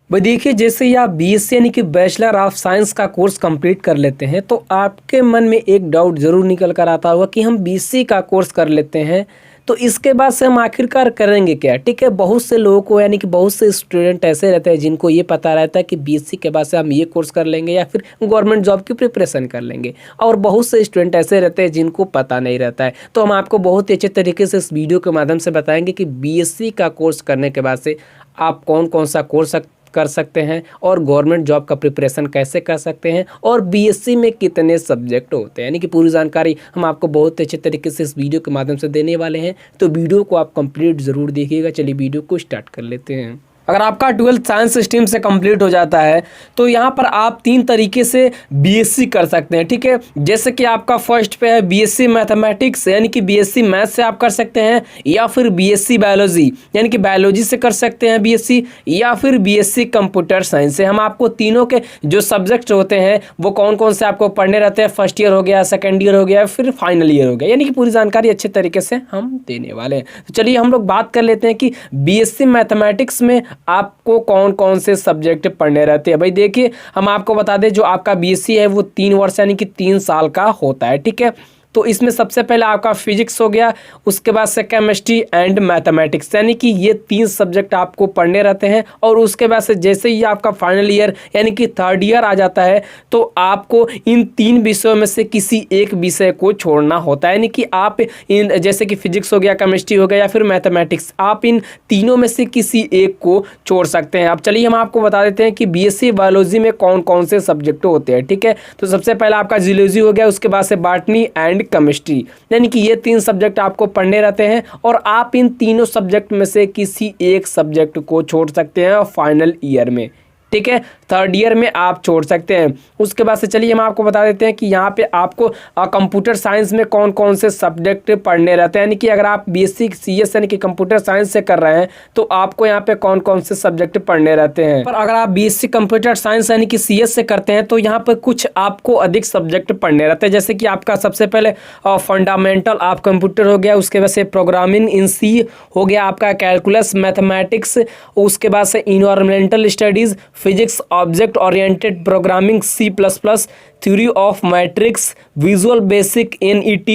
भाई देखिए, जैसे ही आप बीएससी यानी कि बैचलर ऑफ साइंस का कोर्स कंप्लीट कर लेते हैं तो आपके मन में एक डाउट ज़रूर निकल कर आता होगा कि हम बीएससी का कोर्स कर लेते हैं तो इसके बाद से हम आखिरकार करेंगे क्या। ठीक है, बहुत से लोगों को यानी कि बहुत से स्टूडेंट ऐसे रहते हैं जिनको ये पता रहता है कि बीएससी के बाद से हम ये कोर्स कर लेंगे या फिर गवर्नमेंट जॉब की प्रिपरेशन कर लेंगे, और बहुत से स्टूडेंट ऐसे रहते हैं जिनको पता नहीं रहता है। तो हम आपको बहुत ही अच्छे तरीके से इस वीडियो के माध्यम से बताएंगे कि बीएससी का कोर्स करने के बाद से आप कौन कौन सा कोर्स कर सकते हैं और गवर्नमेंट जॉब का प्रिपरेशन कैसे कर सकते हैं और बीएससी में कितने सब्जेक्ट होते हैं, यानी कि पूरी जानकारी हम आपको बहुत अच्छे तरीके से इस वीडियो के माध्यम से देने वाले हैं। तो वीडियो को आप कंप्लीट ज़रूर देखिएगा। चलिए वीडियो को स्टार्ट कर लेते हैं। अगर आपका 12th साइंस स्ट्रीम से कंप्लीट हो जाता है तो यहाँ पर आप 3 तरीके से बीएससी कर सकते हैं। ठीक है, जैसे कि आपका फर्स्ट पे है बीएससी मैथमेटिक्स यानी कि बीएससी मैथ से आप कर सकते हैं, या फिर बीएससी बायोलॉजी यानी कि बायोलॉजी से कर सकते हैं बीएससी, या फिर बीएससी कंप्यूटर साइंस से। हम आपको तीनों के जो सब्जेक्ट होते हैं वो कौन कौन से आपको पढ़ने रहते हैं, फर्स्ट ईयर हो गया, सेकेंड ईयर हो गया, फिर फाइनल ईयर हो गया, यानी कि पूरी जानकारी अच्छे तरीके से हम देने वाले हैं। तो चलिए हम लोग बात कर लेते हैं कि बीएससी मैथमेटिक्स में आपको कौन कौन से सब्जेक्ट पढ़ने रहते हैं। भाई देखिए, हम आपको बता दें जो आपका बीएससी है वो 3 वर्ष यानी कि 3 साल का होता है। ठीक है, तो इसमें सबसे पहले आपका फिजिक्स हो गया, उसके बाद से केमिस्ट्री एंड मैथमेटिक्स, यानी कि ये 3 सब्जेक्ट आपको पढ़ने रहते हैं। और उसके बाद से जैसे ही आपका फाइनल ईयर यानी कि 3rd ईयर आ जाता है तो आपको इन 3 विषयों में से किसी एक विषय को छोड़ना होता है, यानी कि आप इन जैसे कि फिजिक्स हो गया, केमिस्ट्री हो गया या फिर मैथमेटिक्स, आप इन तीनों में से किसी एक को छोड़ सकते हैं। अब चलिए हम आपको बता देते हैं कि बीएससी बायोलॉजी में कौन कौन से सब्जेक्ट होते हैं। ठीक है, तो सबसे पहले आपका जूलॉजी हो गया, उसके बाद से बॉटनी एंड केमिस्ट्री, यानी कि ये 3 सब्जेक्ट आपको पढ़ने रहते हैं और आप इन तीनों सब्जेक्ट में से किसी एक सब्जेक्ट को छोड़ सकते हैं फाइनल ईयर में। ठीक है, 3rd ईयर में आप छोड़ सकते हैं। उसके बाद से चलिए हम आपको बता देते हैं कि यहाँ पे आपको कंप्यूटर साइंस में कौन कौन से सब्जेक्ट पढ़ने रहते हैं, यानी कि अगर आप बीएससी सीएस यानी कि कंप्यूटर साइंस से कर रहे हैं तो आपको यहाँ पे कौन कौन से सब्जेक्ट पढ़ने रहते हैं। पर अगर आप बीएससी कंप्यूटर साइंस यानी कि सीएस से करते हैं तो यहाँ पर कुछ आपको अधिक सब्जेक्ट पढ़ने रहते हैं, जैसे कि आपका सबसे पहले फंडामेंटल ऑफ कंप्यूटर हो गया, उसके बाद से प्रोग्रामिंग इन सी हो गया, आपका कैलकुलस मैथमेटिक्स, उसके बाद से environmental studies, physics, object oriented programming, C++, theory of matrix, visual basic, NET,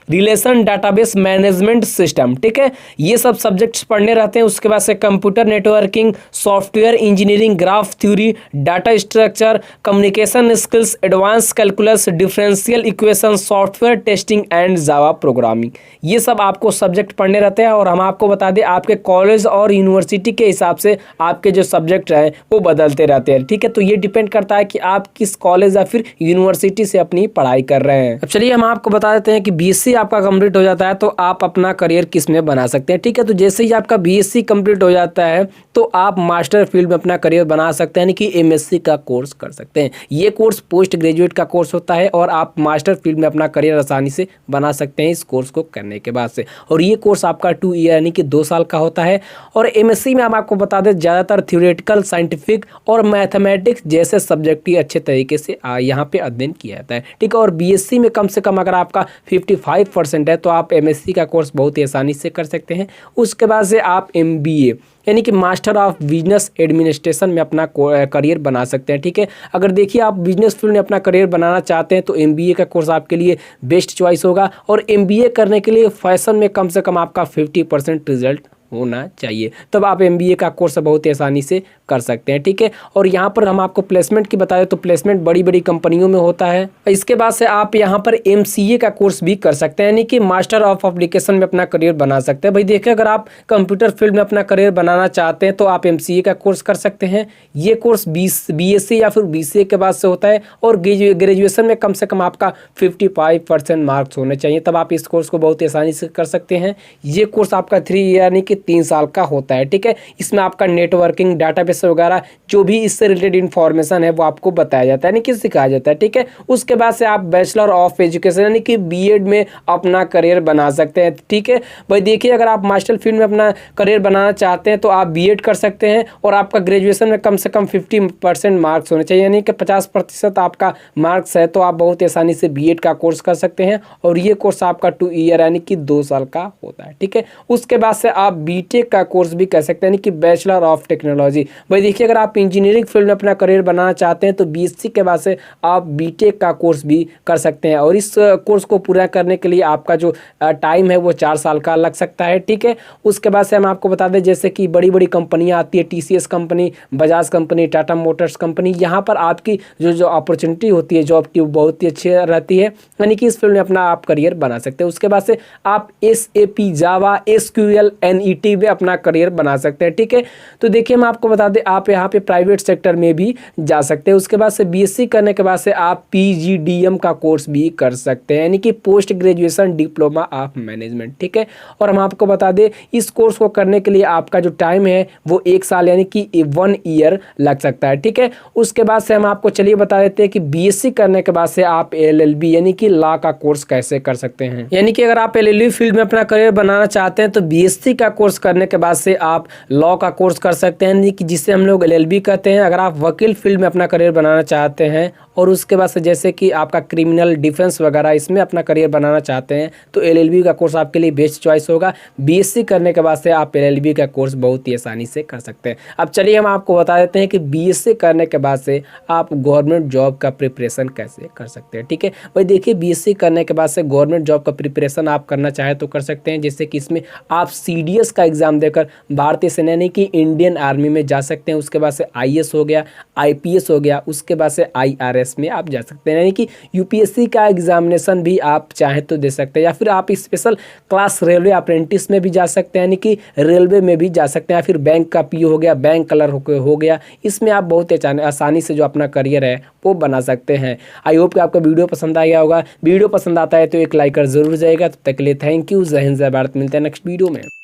relation database management system. ठीक है, ये सब सब्जेक्ट्स पढ़ने रहते हैं। उसके बाद से computer networking, software engineering, graph theory, data structure, communication skills, advance calculus, differential equation, software testing and Java programming, ये सब आपको सब्जेक्ट पढ़ने रहते हैं। और हम आपको बता दें आपके कॉलेज और यूनिवर्सिटी के हिसाब से आपके जो सब्जेक्ट हैं वो बदलते रहते हैं। ठीक है, तो ये डिपेंड करता है कि आप किस कॉलेज या फिर यूनिवर्सिटी से अपनी पढ़ाई कर रहे हैं। अब चलिए हम आपको बता देते हैं कि बीएससी आपका कंप्लीट हो जाता है तो आप अपना करियर किस में बना सकते हैं। ठीक है, तो जैसे ही आपका बीएससी कंप्लीट हो जाता है तो आप मास्टर फील्ड में अपना करियर बना सकते हैं, यानी कि एमएससी का कोर्स कर सकते हैं। ये कोर्स पोस्ट ग्रेजुएट का कोर्स होता है और आप मास्टर फील्ड में अपना करियर आसानी से बना सकते हैं इस कोर्स को करने के बाद से। और ये कोर्स आपका 2 ईयर यानी कि 2 साल का होता है। और एमएससी में हम आपको बता दें ज़्यादातर थ्योरेटिकल, साइंटिफिक और मैथमेटिक्स जैसे सब्जेक्ट की अच्छे तरीके से यहाँ पे अध्ययन किया जाता है। ठीक है, और बीएससी में कम से कम अगर आपका 55% है तो आप एमएससी का कोर्स बहुत ही आसानी से कर सकते हैं। उसके बाद से आप एमबीए यानी कि मास्टर ऑफ बिजनेस एडमिनिस्ट्रेशन में अपना करियर बना सकते हैं। ठीक है, अगर देखिए आप बिजनेस फील्ड में अपना करियर बनाना चाहते हैं तो एमबीए का कोर्स आपके लिए बेस्ट चॉइस होगा। और एमबीए करने के लिए फैशन में कम से कम आपका 50% रिजल्ट होना चाहिए, तब आप एमबीए का कोर्स बहुत ही आसानी से कर सकते हैं। ठीक है, और यहाँ पर हम आपको प्लेसमेंट की बता दें तो प्लेसमेंट बड़ी बड़ी कंपनियों में होता है। इसके बाद से आप यहाँ पर एमसीए का कोर्स भी कर सकते हैं, यानी कि मास्टर ऑफ एप्लीकेशन में अपना करियर बना सकते हैं। भाई देखिए, अगर आप कंप्यूटर फील्ड में अपना करियर बनाना चाहते हैं तो आप एमसीए का कोर्स कर सकते हैं। ये कोर्स बीएससी या फिर बीसीए के बाद से होता है और ग्रेजुएशन में कम से कम आपका 55% मार्क्स होने चाहिए, तब आप इस कोर्स को बहुत ही आसानी से कर सकते हैं। ये कोर्स आपका 3 ईयर यानी कि 3 साल का होता है। ठीक है, इसमें आपका नेटवर्किंग, डाटाबेस वगैरह जो भी इससे रिलेटेड इन्फॉर्मेशन है वो आपको बताया जाता है, यानी कि सिखाया जाता है। ठीक है, उसके बाद से आप बैचलर ऑफ एजुकेशन यानी कि बीएड में अपना करियर बना सकते हैं। ठीक है, भाई देखिए, अगर आप मास्टर फील्ड में अपना करियर बनाना चाहते हैं तो आप बीएड कर सकते हैं और आपका ग्रेजुएशन में कम से कम 50% मार्क्स होने चाहिए, यानी कि 50% आपका मार्क्स है तो आप बहुत आसानी से बीएड का कोर्स कर सकते हैं। और ये कोर्स आपका 2 ईयर यानी कि 2 साल का होता है। ठीक है, उसके बाद से आप बीटेक का कोर्स भी कर सकते हैं, यानी कि बैचलर ऑफ टेक्नोलॉजी। भाई देखिए, अगर आप इंजीनियरिंग फील्ड में अपना करियर बनाना चाहते हैं तो बीएससी के बाद से आप बीटेक का कोर्स भी कर सकते हैं, और इस कोर्स को पूरा करने के लिए आपका जो टाइम है वो 4 साल का लग सकता है। ठीक है, उसके बाद से हम आपको बता दें, जैसे कि बड़ी बड़ी कंपनियां आती है, TCS company, Bajaj company, Tata Motors company, यहाँ पर आपकी जो अपॉर्चुनिटी होती है जॉब की, वो बहुत ही अच्छी रहती है, यानी कि इस फील्ड में अपना आप करियर बना सकते हैं। उसके बाद से आप SAP, जावा, SQL, NET में अपना करियर बना सकते हैं। ठीक है, तो देखिए हम आपको बता दें, आप यहाँ पे प्राइवेट सेक्टर में भी जा सकते हैं। उसके बाद से बीएससी करने के बाद से आप PGDM का कोर्स भी कर सकते हैं, यानी कि post graduation diploma of management. ठीक है, और हम आपको बता दें, इस कोर्स को करने के लिए आपका जो टाइम है वो 1 साल यानी कि 1 ईयर लग सकता है। ठीक है, उसके बाद से हम आपको चलिए बता देते हैं कि बीएससी करने के बाद से आप LLB यानी कि लॉ का कोर्स कैसे कर सकते हैं। यानी कि अगर आप LLB फील्ड में अपना करियर बनाना चाहते हैं तो बीएससी का कोर्स करने के बाद से आप लॉ का कोर्स कर सकते हैं, यानी कि जिसे हम लोग LLB कहते हैं। अगर आप वकील फील्ड में अपना करियर बनाना चाहते हैं और उसके बाद से जैसे कि आपका क्रिमिनल डिफेंस वगैरह इसमें अपना करियर बनाना चाहते हैं तो LLB का कोर्स आपके लिए बेस्ट चॉइस होगा। बीएससी करने के बाद से आप LLB का कोर्स बहुत ही आसानी से कर सकते हैं। अब चलिए हम आपको बता देते हैं कि बीएससी करने के बाद से आप गवर्नमेंट जॉब का प्रिपरेशन कैसे कर सकते हैं। ठीक है भाई, देखिए बीएससी करने के बाद से गवर्नमेंट जॉब का प्रिपरेशन आप करना चाहे तो कर सकते हैं, जैसे कि इसमें आप CDS का एग्जाम देकर भारतीय सेना यानी कि इंडियन आर्मी में जा सकते हैं। उसके बाद से IAS हो गया, IPS हो गया, उसके बाद से IRS में आप जा सकते हैं, यानी कि UPSC का एग्जामिनेशन भी आप चाहें तो दे सकते हैं, या फिर आप स्पेशल क्लास रेलवे अप्रेंटिस में भी जा सकते हैं, यानी कि रेलवे में भी जा सकते हैं, या फिर बैंक का PO हो गया, बैंक क्लर्क हो गया। इसमें आप बहुत आसानी से जो अपना करियर है वो बना सकते हैं। आई होप कि आपको वीडियो पसंद आ गया होगा। वीडियो पसंद आता है तो एक लाइक कर जरूर जाएगा। तब तक के लिए थैंक यू। जय हिंद, जय भारत। मिलते हैं नेक्स्ट वीडियो में।